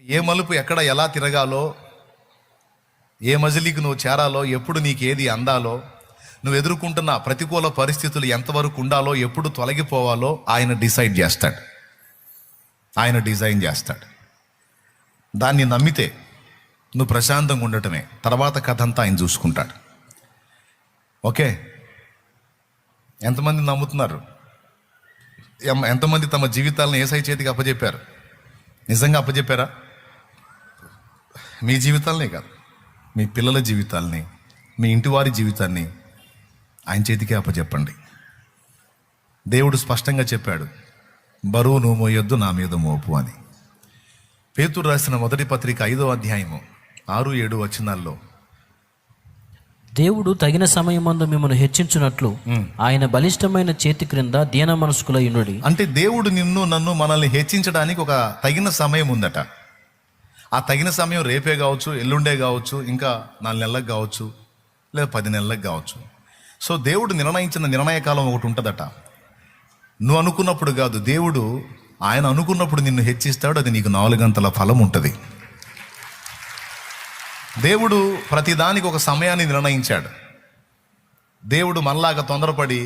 ఏ మలుపు ఎక్కడ ఎలా తిరగాలో, ఏ మజిలీకి నువ్వు చేరాలో, ఎప్పుడు నీకు ఏది అందాలో, నువ్వు ఎదుర్కొంటున్న ప్రతికూల పరిస్థితులు ఎంతవరకు ఉండాలో, ఎప్పుడు తొలగిపోవాలో ఆయన డిసైడ్ చేస్తాడు, ఆయన డిజైన్ చేస్తాడు. దాన్ని నమ్మితే నువ్వు ప్రశాంతంగా ఉండటమే, తర్వాత కథ అంతా ఆయన చూసుకుంటాడు. ఓకే, ఎంతమంది నమ్ముతున్నారు? ఎంతమంది తమ జీవితాలను యేసయ్య చేతికి అప్పచెప్పారు? నిజంగా అప్పచెప్పారా? మీ జీవితాలనే కాదు, మీ పిల్లల జీవితాలని, మీ ఇంటి వారి జీవితాన్ని ఆయన చేతికే అప్పచెప్పండి. దేవుడు స్పష్టంగా చెప్పాడు, బరువు నువ్వు మోయొద్దు, నా మీద మోపు అని. పేతురు రాసిన మొదటి పత్రిక 5వ అధ్యాయము 6-7 వచనాల్లో, దేవుడు తగిన సమయమందు మిమ్మల్ని హెచ్చించున్నట్లు ఆయన బలిష్టమైన చేతి క్రింద దీన మనస్కులై ఉండుడి. అంటే దేవుడు నిన్ను నన్ను మనల్ని హెచ్చించడానికి ఒక తగిన సమయం ఉందట. ఆ తగిన సమయం రేపే కావచ్చు, ఎల్లుండే కావచ్చు, ఇంకా 4 నెలలకు కావచ్చు, లేదా 10 నెలలకు కావచ్చు. సో దేవుడు నిర్ణయించిన నిర్ణయకాలం ఒకటి ఉంటుందట. నువ్వు అనుకున్నప్పుడు కాదు, దేవుడు ఆయన అనుకున్నప్పుడు నిన్ను హెచ్చిస్తాడు. అది నీకు 4 గంటల ఫలం ఉంటుంది. దేవుడు ప్రతిదానికి ఒక సమయాన్ని నిర్ణయించాడు. దేవుడు మనలాగా తొందరపడి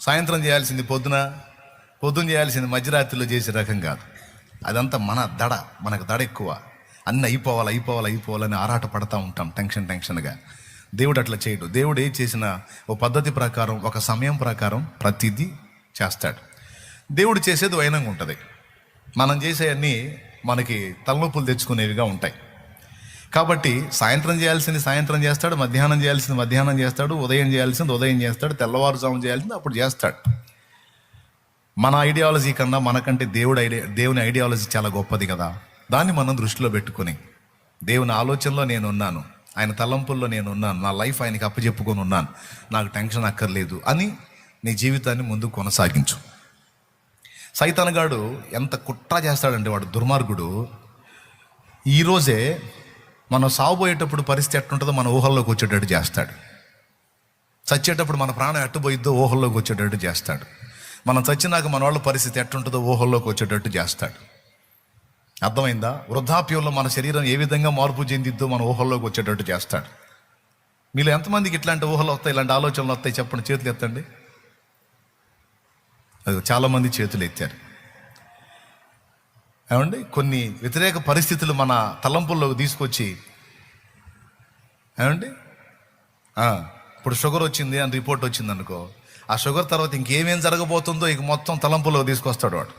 సాయంత్రం చేయాల్సింది పొద్దున చేయాల్సింది మధ్యరాత్రిలో చేసే రకం కాదు. అదంతా మనకు దడ ఎక్కువ. అన్నీ అయిపోవాలని ఆరాట పడతా ఉంటాం టెన్షన్గా. దేవుడు అట్లా చేయడు. దేవుడు ఏం చేసినా ఒక పద్ధతి ప్రకారం, ఒక సమయం ప్రకారం ప్రతిదీ చేస్తాడు. దేవుడు చేసేది వైనంగా ఉంటుంది. మనం చేసేవన్నీ మనకి తలనొప్పులు తెచ్చుకునేవిగా ఉంటాయి. కాబట్టి సాయంత్రం చేయాల్సింది సాయంత్రం చేస్తాడు, మధ్యాహ్నం చేయాల్సింది మధ్యాహ్నం చేస్తాడు, ఉదయం చేయాల్సింది ఉదయం చేస్తాడు, తెల్లవారుజాము చేయాల్సింది అప్పుడు చేస్తాడు. మన ఐడియాలజీ కన్నా మనకంటే దేవుని ఐడియాలజీ చాలా గొప్పది కదా. దాన్ని మనం దృష్టిలో పెట్టుకొని, దేవుని ఆలోచనలో నేను ఉన్నాను, ఆయన తలంపుల్లో నేను ఉన్నాను, నా లైఫ్ ఆయనకి అప్పచెప్పుకొని ఉన్నాను, నాకు టెన్షన్ అక్కర్లేదు అని నీ జీవితాన్ని ముందుకు కొనసాగించు. సైతానుగాడు ఎంత కుట్ర చేస్తాడంటే, వాడు దుర్మార్గుడు, ఈరోజే మనం సాగుపోయేటప్పుడు పరిస్థితి ఎట్టుంటుందో మన ఊహల్లోకి వచ్చేటట్టు చేస్తాడు. చచ్చేటప్పుడు మన ప్రాణం ఎట్టుపోయిద్దో ఊహల్లోకి వచ్చేటట్టు చేస్తాడు. మనం చచ్చినాక మన వాళ్ళ పరిస్థితి ఎట్టుంటుందో ఊహల్లోకి వచ్చేటట్టు చేస్తాడు. అర్థమైందా? వృద్ధాప్యంలో మన శరీరం ఏ విధంగా మార్పు చెందిద్దో మన ఊహల్లోకి వచ్చేటట్టు చేస్తాడు. మీలో ఎంతమందికి ఇట్లాంటి ఊహలు వస్తాయి, ఇలాంటి ఆలోచనలు వస్తాయి? చెప్పండి, చేతులు ఎత్తండి. అది చాలామంది చేతులు ఎత్తారు. ఏమండి, కొన్ని వ్యతిరేక పరిస్థితులు మన తలంపుల్లోకి తీసుకొచ్చి, ఏమండి ఇప్పుడు షుగర్ వచ్చింది అని రిపోర్ట్ వచ్చింది అనుకో, ఆ షుగర్ తర్వాత ఇంకేమేం జరగబోతుందో ఇక మొత్తం తలంపుల్లోకి తీసుకొస్తాడు వాడు.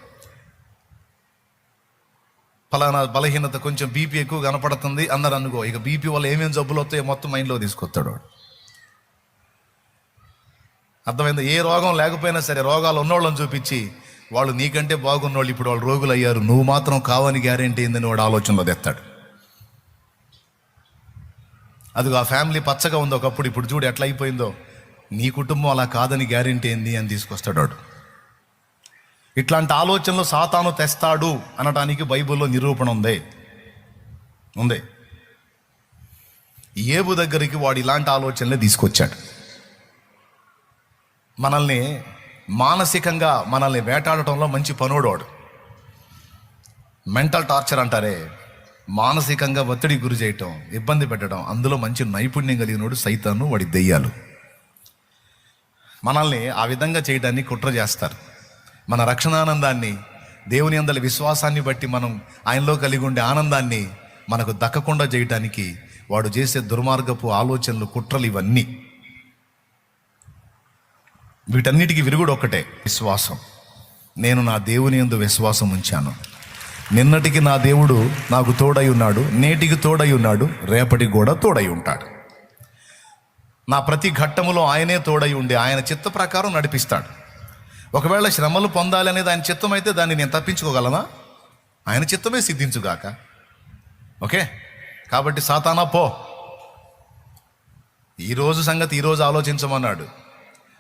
ఫలానా బలహీనత, కొంచెం బీపీ ఎక్కువ కనపడుతుంది అన్నారు అనుకో, ఇక బీపీ వల్ల ఏమేమి జబ్బులు వస్తాయో మొత్తం మైండ్లో తీసుకొస్తాడు వాడు. అర్థమైందా? ఏ రోగం లేకపోయినా సరే రోగాలు ఉన్నోళ్ళని చూపించి, వాళ్ళు నీకంటే బాగున్నోళ్ళు ఇప్పుడు వాళ్ళు రోగులు అయ్యారు, నువ్వు మాత్రం కావని గ్యారెంటీ ఏందని వాడు ఆలోచనలో తెస్తాడు. అదిగో ఆ ఫ్యామిలీ పచ్చగా ఉంది ఒకప్పుడు, ఇప్పుడు చూడు ఎట్లా అయిపోయిందో, నీ కుటుంబం అలా కాదని గ్యారెంటీ ఏంది అని తీసుకొస్తాడు వాడు. ఇట్లాంటి ఆలోచనలు సాతాను తెస్తాడు అనటానికి బైబిల్లో నిరూపణ ఉంది. ఏబు దగ్గరికి వాడు ఇలాంటి ఆలోచనలే తీసుకొచ్చాడు. మనల్ని మానసికంగా మనల్ని వేటాడటంలో మంచి పనోడోడు. మెంటల్ టార్చర్ అంటారే, మానసికంగా ఒత్తిడి గురి చేయటం, ఇబ్బంది పెట్టడం, అందులో మంచి నైపుణ్యం కలిగినోడు సైతాను, వాడి దెయ్యాలు. మనల్ని ఆ విధంగా చేయడాన్ని కుట్ర చేస్తారు. మన రక్షణానందాన్ని, దేవుని అందరి విశ్వాసాన్ని బట్టి మనం ఆయనలో కలిగి ఉండే ఆనందాన్ని మనకు దక్కకుండా చేయటానికి వాడు చేసే దుర్మార్గపు ఆలోచనలు, కుట్రలు ఇవన్నీ. వీటన్నిటికీ విరుగుడు ఒక్కటే, విశ్వాసం. నేను నా దేవుని యందు విశ్వాసం ఉంచాను. నిన్నటికి నా దేవుడు నాకు తోడై ఉన్నాడు, నేటికి తోడై ఉన్నాడు, రేపటికి కూడా తోడై ఉంటాడు. నా ప్రతి ఘట్టములో ఆయనే తోడై ఉండి ఆయన చిత్త ప్రకారం నడిపిస్తాడు. ఒకవేళ శ్రమలు పొందాలి అనేది ఆయన చిత్తం అయితే దాన్ని నేను తప్పించుకోగలనా? ఆయన చిత్తమే సిద్ధించుగాక. ఓకే, కాబట్టి సాతానా పో, ఈరోజు సంగతి ఈరోజు ఆలోచించమన్నాడు.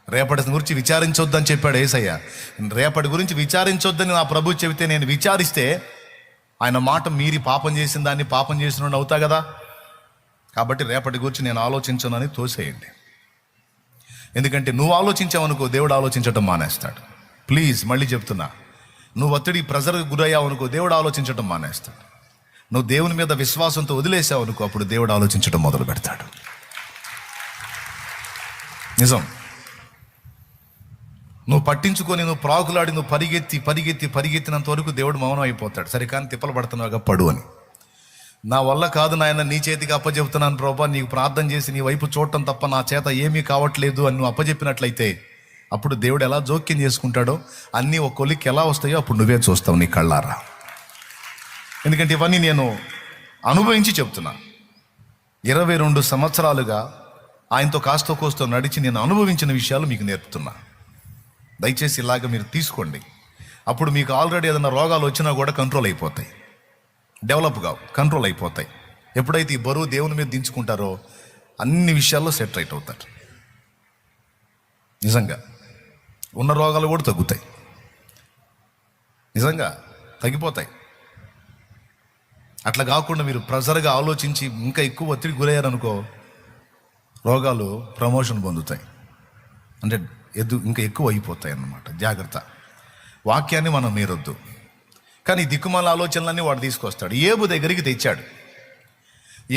రేపటి గురించి విచారించొద్దని చెప్పాడు యేసయ్య. రేపటి గురించి విచారించొద్దని నా ప్రభు చెబితే నేను విచారిస్తే ఆయన మాట మీరి పాపం చేసిన దాన్ని పాపం చేసిన అవుతా కదా. కాబట్టి రేపటి గురించి నేను ఆలోచించనని తోసేయండి. ఎందుకంటే నువ్వు ఆలోచించావనుకో, దేవుడు ఆలోచించటం మానేస్తాడు. ప్లీజ్ మళ్ళీ చెప్తున్నా, నువ్వు ఒత్తిడి ప్రెజర్కి గురయ్యావు అనుకో, దేవుడు ఆలోచించటం మానేస్తాడు. నువ్వు దేవుని మీద విశ్వాసంతో వదిలేసావు అనుకో, అప్పుడు దేవుడు ఆలోచించడం మొదలు పెడతాడు. నిజం. నువ్వు పట్టించుకొని నువ్వు ప్రాకులాడి నువ్వు పరిగెత్తినంత వరకు దేవుడు మౌనం అయిపోతాడు. సరే కానీ తిప్పలు పడుతున్నావుగా, పడు అని. నా వల్ల కాదు నాయన, నీ చేతికి అప్పచెప్తున్నాను ప్రభా, నీకు ప్రార్థన చేసి నీ వైపు చూడటం తప్ప నా చేత ఏమీ కావట్లేదు అని నువ్వు అప్పచెప్పినట్లయితే అప్పుడు దేవుడు ఎలా జోక్యం చేసుకుంటాడో, అన్నీ ఒక కొలిక్కి ఎలా వస్తాయో అప్పుడు నువ్వే చూస్తావు నీ కళ్ళారా. ఎందుకంటే ఇవన్నీ నేను అనుభవించి చెప్తున్నా. 22 సంవత్సరాలుగా ఆయనతో కాస్తో కోస్తో నడిచి నేను అనుభవించిన విషయాలు మీకు నేర్పుతున్నా. దయచేసి ఇలాగ మీరు తీసుకోండి. అప్పుడు మీకు ఆల్రెడీ ఏదైనా రోగాలు వచ్చినా కూడా కంట్రోల్ అయిపోతాయి, డెవలప్ కావు, కంట్రోల్ అయిపోతాయి. ఎప్పుడైతే ఈ బరువు దేవుని మీద దించుకుంటారో అన్ని విషయాల్లో సెట్ రైట్ అవుతారు. నిజంగా ఉన్న రోగాలు కూడా తగ్గుతాయి, నిజంగా తగ్గిపోతాయి. అట్లా కాకుండా మీరు ప్రెజర్గా ఆలోచించి ఇంకా ఎక్కువ ఒత్తిడి గురయ్యారనుకో, రోగాలు ప్రమోషన్ పొందుతాయి, అంటే ఇంకా ఎక్కువ అయిపోతాయి అన్నమాట. జాగ్రత్త. వాక్యాన్ని మనం మీరొద్దు. కానీ దిక్కుమాల ఆలోచనలన్నీ వాడు తీసుకొస్తాడు. ఏబు దగ్గరికి తెచ్చాడు.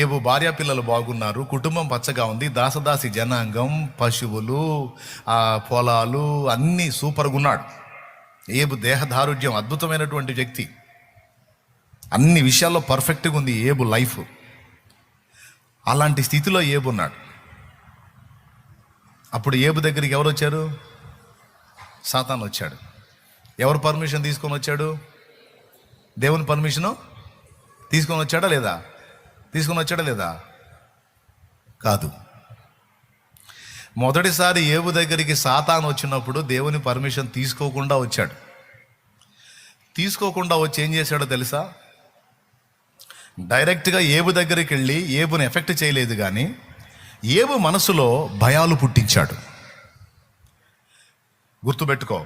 ఏబు భార్య పిల్లలు బాగున్నారు, కుటుంబం పచ్చగా ఉంది, దాసదాసి జనాంగం, పశువులు, పొలాలు అన్నీ సూపర్గా ఉన్నాడు. ఏబు దేహదారుఢ్యం, అద్భుతమైనటువంటి వ్యక్తి, అన్ని విషయాల్లో పర్ఫెక్ట్గా ఉంది ఏబు లైఫ్. అలాంటి స్థితిలో ఏబు ఉన్నాడు. అప్పుడు ఏబు దగ్గరికి ఎవరు వచ్చారు? సాతాను వచ్చాడు. ఎవరు పర్మిషన్ తీసుకొని వచ్చాడు? దేవుని పర్మిషను తీసుకొని వచ్చాడా లేదా? కాదు. మొదటిసారి ఏబు దగ్గరికి సాతాను వచ్చినప్పుడు దేవుని పర్మిషన్ తీసుకోకుండా వచ్చాడు. తీసుకోకుండా వచ్చి ఏం చేశాడో తెలుసా? డైరెక్ట్గా ఏబు దగ్గరికి వెళ్ళి ఏబుని ఎఫెక్ట్ చేయలేదు, కానీ ఏబు మనసులో భయాలు పుట్టించాడు. గుర్తుపెట్టుకో,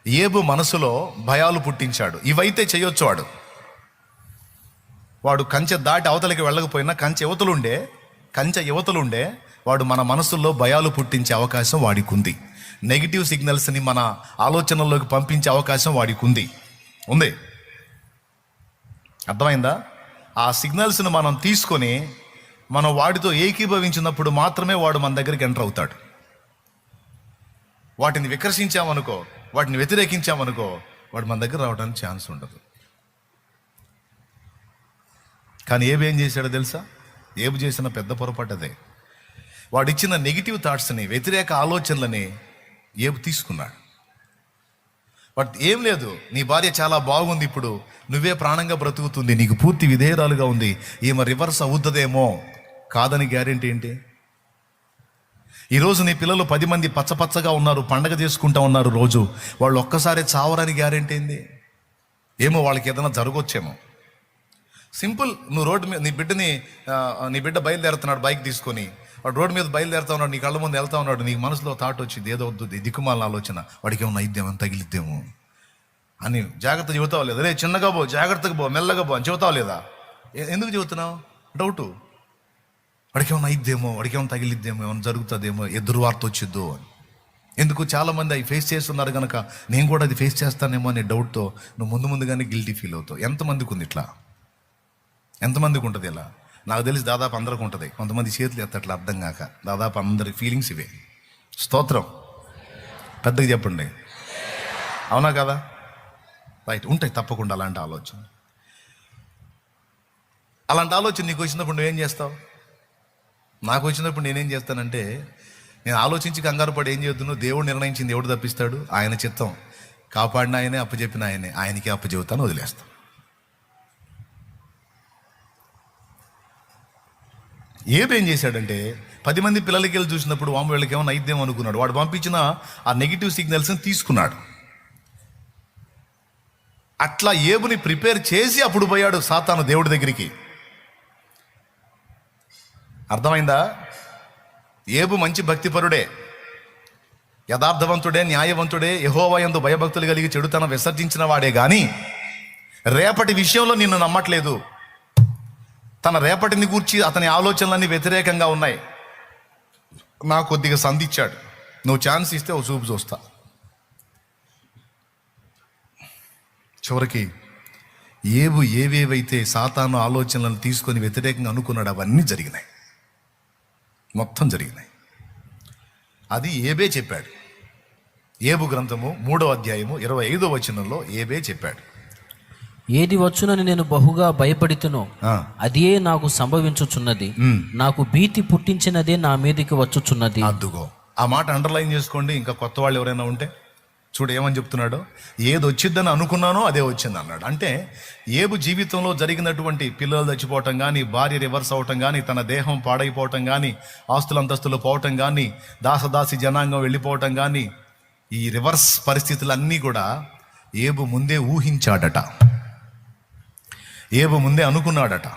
ఏబు మనసులో భయాలు పుట్టించాడు. ఇవైతే చేయొచ్చు వాడు కంచె దాటి అవతలికి వెళ్ళకపోయినా కంచె యువతలుండే వాడు మన మనసుల్లో భయాలు పుట్టించే అవకాశం వాడికి ఉంది. నెగిటివ్ సిగ్నల్స్ని మన ఆలోచనల్లోకి పంపించే అవకాశం వాడికి ఉంది. అర్థమైందా? ఆ సిగ్నల్స్ని మనం తీసుకొని మనం వాడితో ఏకీభవించినప్పుడు మాత్రమే వాడు మన దగ్గరికి ఎంటర్ అవుతాడు. వాటిని వికర్షించామనుకో, వాటిని వ్యతిరేకించామనుకో, వాడు మన దగ్గర రావడానికి ఛాన్స్ ఉండదు. కానీ ఏం చేశాడో తెలుసా? ఏబు చేసిన పెద్ద పొరపాటు అదే. వాడిచ్చిన నెగిటివ్ థాట్స్ని, వ్యతిరేక ఆలోచనలని ఏబు తీసుకున్నాడు. బట్ ఏం లేదు, నీ భార్య చాలా బాగుంది, ఇప్పుడు నువ్వే ప్రాణంగా బ్రతుకుతుంది, నీకు పూర్తి విధేయరాలుగా ఉంది, ఈమె రివర్స్ అవుతుందేమో, కాదని గ్యారెంటీ ఏంటి? ఈరోజు నీ పిల్లలు 10 మంది పచ్చగా ఉన్నారు, పండగ చేసుకుంటా ఉన్నారు రోజు, వాళ్ళు ఒక్కసారి చావరని గ్యారెంటీ ఏంది? ఏమో వాళ్ళకి ఏదైనా జరగొచ్చేమో. సింపుల్. నువ్వు రోడ్డు మీద నీ బిడ్డ బయలుదేరుతున్నాడు బైక్ తీసుకొని, వాడు రోడ్డు మీద బయలుదేరుతా ఉన్నాడు, నీ కళ్ళ ముందు వెళ్తా ఉన్నాడు, నీకు మనసులో థాట్ వచ్చింది, ఏదో వద్దు దిక్కుమాలిన ఆలోచన, వాడికి ఏమన్నా ఇద్దేమో, తగిలిద్దేమో అని జాగ్రత్త చెబుతావా లేదా? రే చిన్నగా పో, జాగ్రత్తగా పో, మెల్లగా పో అని చెబుతావా లేదా? ఎందుకు చెబుతున్నావు? డౌటు. వాడికి ఏమన్నా ఇద్దేమో, వాడికి ఏమైనా తగిలిద్దేమో, ఏమైనా జరుగుతుందేమో, ఎదురు వార్త వచ్చిద్దు అని. ఎందుకు? చాలామంది అవి ఫేస్ చేస్తున్నారు కనుక నేను కూడా అది ఫేస్ చేస్తానేమో అనే డౌట్తో నువ్వు ముందుగానే గిల్టీ ఫీల్ అవుతావు. ఎంతమందికి ఉంది ఇట్లా? ఎంతమందికి ఉంటుంది ఇలా? నాకు తెలిసి దాదాపు అందరికి ఉంటుంది. కొంతమంది చేతులు ఎత్తట్లా అర్థం కాక. దాదాపు అందరి ఫీలింగ్స్ ఇవే. స్తోత్రం. పెద్దగా చెప్పండి. అవునా కదా? రైట్. ఉంటాయి తప్పకుండా అలాంటి ఆలోచన. నీకు వచ్చినప్పుడు నువ్వేం చేస్తావు? నాకు వచ్చినప్పుడు నేనేం చేస్తానంటే, నేను ఆలోచించి కంగారు పడి ఏం చేద్దును, దేవుడు నిర్ణయించింది ఎవడు తప్పిస్తాడు? ఆయన చిత్తం. కాపాడిన ఆయనే, అప్పచెప్పిన ఆయనకే అప్పచెబుతాను, వదిలేస్తాను. ఏం చేశాడంటే 10 మంది పిల్లలకి వెళ్ళి చూసినప్పుడు వాము వీళ్ళకి ఏమైనా అయిద్దేమో అనుకున్నాడు. వాడు పంపించిన ఆ నెగిటివ్ సిగ్నల్స్ని తీసుకున్నాడు. అట్లా ఏబుని ప్రిపేర్ చేసి అప్పుడు పోయాడు సాతాను దేవుడి దగ్గరికి. అర్థమైందా? ఏబు మంచి భక్తిపరుడే, యథార్థవంతుడే, న్యాయవంతుడే, యెహోవా యందు భయభక్తులు కలిగి చెడుతనం విసర్జించిన వాడే, కానీ రేపటి విషయంలో నిన్ను నమ్మట్లేదు. తన రేపటిని గూర్చి అతని ఆలోచనలన్నీ వ్యతిరేకంగా ఉన్నాయి. నాకు కొద్దిగా సంధించాడు, నువ్వు ఛాన్స్ ఇస్తే ఓ చూపు చూస్తా. చివరికి ఏబు ఏవేవైతే సాతాను ఆలోచనలను తీసుకొని వ్యతిరేకంగా అనుకున్నాడు అవన్నీ జరిగినాయి, మొత్తం జరిగినాయి. అది ఏబే చెప్పాడు. ఏబు గ్రంథము 3వ అధ్యాయము 25వ వచనంలో ఏబే చెప్పాడు, ఏది వచ్చునని నేను బహుగా భయపడితునో అదే నాకు సంభవించుచున్నది, నాకు భీతి పుట్టించినదే నా మీదకి వచ్చుచున్నది. అద్దుగో ఆ మాట అండర్లైన్ చేసుకోండి. ఇంకా కొత్త వాళ్ళు ఎవరైనా ఉంటే చూడు ఏమని చెప్తున్నాడు. ఏది వచ్చిద్దని అనుకున్నానో అదే వచ్చింది అన్నాడు. అంటే ఏబు జీవితంలో జరిగినటువంటి పిల్లలు చచ్చిపోవటం కానీ, భార్య రివర్స్ అవటం కానీ, తన దేహం పాడైపోవటం కానీ, ఆస్తుల అంతస్తులు పోవటం కానీ, దాసదాసి జనాంగం వెళ్ళిపోవటం కానీ, ఈ రివర్స్ పరిస్థితులన్నీ కూడా ఏబు ముందే ఊహించాడట, ఏబు ముందే అనుకున్నాడట.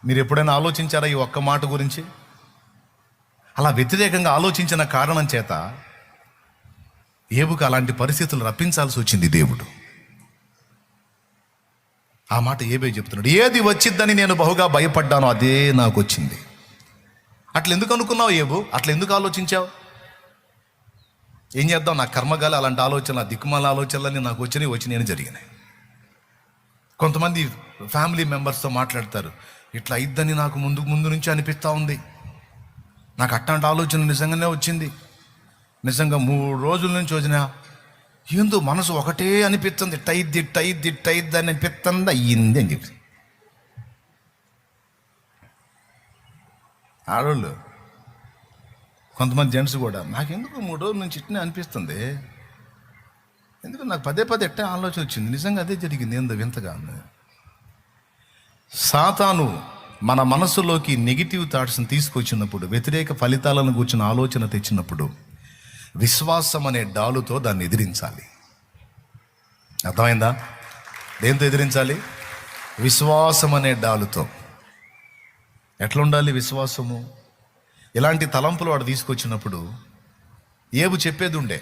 మీరు ఎప్పుడైనా ఆలోచించారా ఈ ఒక్క మాట గురించి? అలా వ్యతిరేకంగా ఆలోచించిన కారణం చేత ఏబుకు అలాంటి పరిస్థితులు రప్పించాల్సి వచ్చింది దేవుడు. ఆ మాట ఏబే చెప్తున్నాడు, ఏది వచ్చిద్దని నేను బహుగా భయపడ్డానో అదే నాకు వచ్చింది. అట్లా ఎందుకు అనుకున్నావు ఏబు? అట్లా ఎందుకు ఆలోచించావు? ఏం చేద్దాం, నా కర్మగాలి అలాంటి ఆలోచనలు, ఆ దిక్కుమాల ఆలోచనలన్నీ నాకు వచ్చినాయని జరిగినాయి. కొంతమంది ఫ్యామిలీ మెంబర్స్తో మాట్లాడతారు, ఇట్లా అయిద్దని నాకు ముందు నుంచి అనిపిస్తూ ఉంది, నాకు అట్లాంటి ఆలోచన నిజంగానే వచ్చింది, నిజంగా 3 రోజుల నుంచి వచ్చినా ఏందో మనసు ఒకటే అనిపిస్తుంది, టైద్ది అని అనిపిస్తుంది, అయ్యింది అని చెప్పి. ఆడవాళ్ళు కొంతమంది జెంట్స్ కూడా, నాకెందుకు 3 రోజుల నుంచి ఇట్నే అనిపిస్తుంది, ఎందుకు నాకు పదే ఎట్టే ఆలోచన వచ్చింది, నిజంగా అదే జరిగింది, ఏందో వింతగా. సాతాను మన మనసులోకి నెగిటివ్ థాట్స్ని తీసుకొచ్చినప్పుడు, వ్యతిరేక ఫలితాలను కూర్చున్న ఆలోచన తెచ్చినప్పుడు, విశ్వాసం అనే డాలుతో దాన్ని ఎదిరించాలి. అర్థమైందా? దేంతో ఎదిరించాలి? విశ్వాసం అనే డాలుతో. ఎట్లా ఉండాలి విశ్వాసము? ఇలాంటి తలంపులు వాడు తీసుకొచ్చినప్పుడు ఏబు చెప్పేది ఉండే,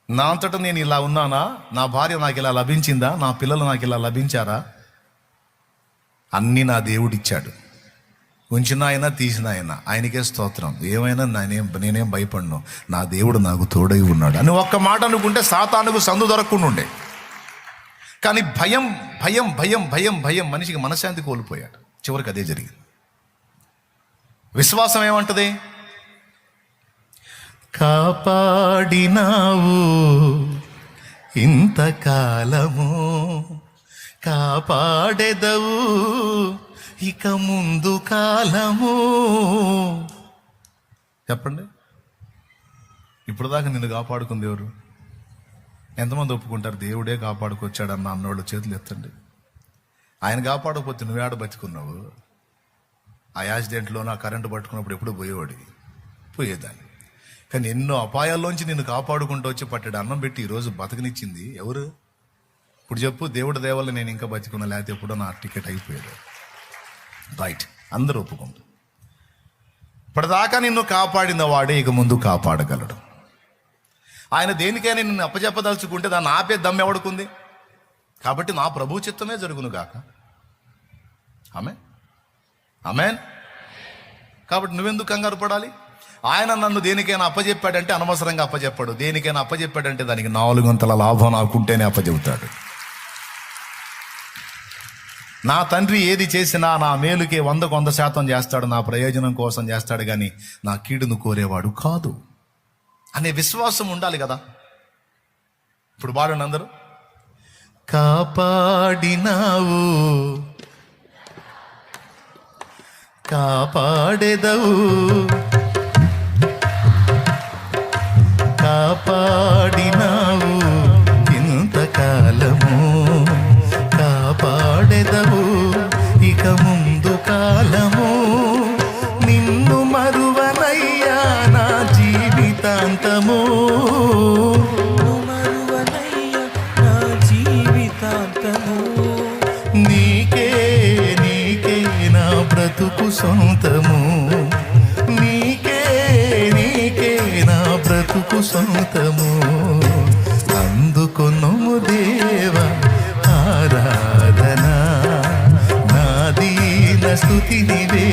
నా అంతటా నేను ఇలా ఉన్నానా, నా భార్య నాకు ఇలా లభించిందా, నా పిల్లలు నాకు ఇలా లభించారా, అన్నీ నా దేవుడిచ్చాడు, ఉంచిన ఆయన తీసిన ఆయనకే స్తోత్రం, ఏమైనా నేనేం భయపడను, నా దేవుడు నాకు తోడై ఉన్నాడు అని ఒక్క మాట అనుకుంటే సాతానుకు సందు దొరకకుండా ఉండే. కానీ భయం భయం భయం భయం భయం మనిషికి మనశ్శాంతి కోల్పోయాడు. చివరికి అదే జరిగింది. విశ్వాసం ఏమంటది? కాపాడినావు ఇంతకాలము, కాపాడెదవు ఇక ముందు కాలము. చెప్పండి, ఇప్పుడు దాకా నిన్ను కాపాడుకుంది ఎవరు? ఎంతమంది ఒప్పుకుంటారు దేవుడే కాపాడుకొచ్చాడన్న అన్నోళ్ళు చేతులు ఎత్తండి. ఆయన కాపాడకపోతే నువ్వేడ బతుకున్నావు? ఆ యాక్సిడెంట్లోనూ ఆ కరెంటు పట్టుకున్నప్పుడు ఎప్పుడు పోయేదాన్ని. కానీ ఎన్నో అపాయాల్లోంచి నిన్ను కాపాడుకుంటూ వచ్చి పట్టాడు అన్నం పెట్టి ఈరోజు బతకనిచ్చింది ఎవరు? ఇప్పుడు చెప్పు, దేవుడి దేవల్ల నేను ఇంకా బతికున్నా, లేకపోతే ఎప్పుడో నా టికెట్ అయిపోయేది. రైట్, అందరూ ఒప్పుకుంటారు. ఇప్పటిదాకా నిన్ను కాపాడిన వాడే ఇక ముందు కాపాడగలడు. ఆయన దేనికైనా నిన్ను అప్పచెప్పదలుచుకుంటే దాన్ని ఆపే దమ్ము ఎవడుకుంది? కాబట్టి నా ప్రభు చిత్తమే జరుగును గాక. ఆమేన్. కాబట్టి నువ్వెందుకు కంగారు పడాలి? ఆయన నన్ను దేనికైనా అప్పచెప్పాడంటే అనవసరంగా అప్పచెప్పాడు. దేనికైనా అప్పచెప్పాడంటే దానికి 4 అంతల లాభం నాకుంటేనే అప్పచెబుతాడు. నా తండ్రి ఏది చేసినా నా మేలుకే 100% చేస్తాడు, నా ప్రయోజనం కోసం చేస్తాడు, కానీ నా కీడును కోరేవాడు కాదు అనే విశ్వాసం ఉండాలి కదా. ఇప్పుడు బాడండి అందరూ. కాపాడినావు కాపాడెదవు, కాపాడినావు ఇంతకాలము, కాపాడెదవు ఇక ముందు కాలము, నిన్ను మరువనయ్యా నా జీవితాంతము, నీకే నా బ్రతుకు సొంతము, నీకే నా బ్రతుకు సొంతము, అందుకొనుము దేవా ఆరాధన, నా దీన స్తుతి నివే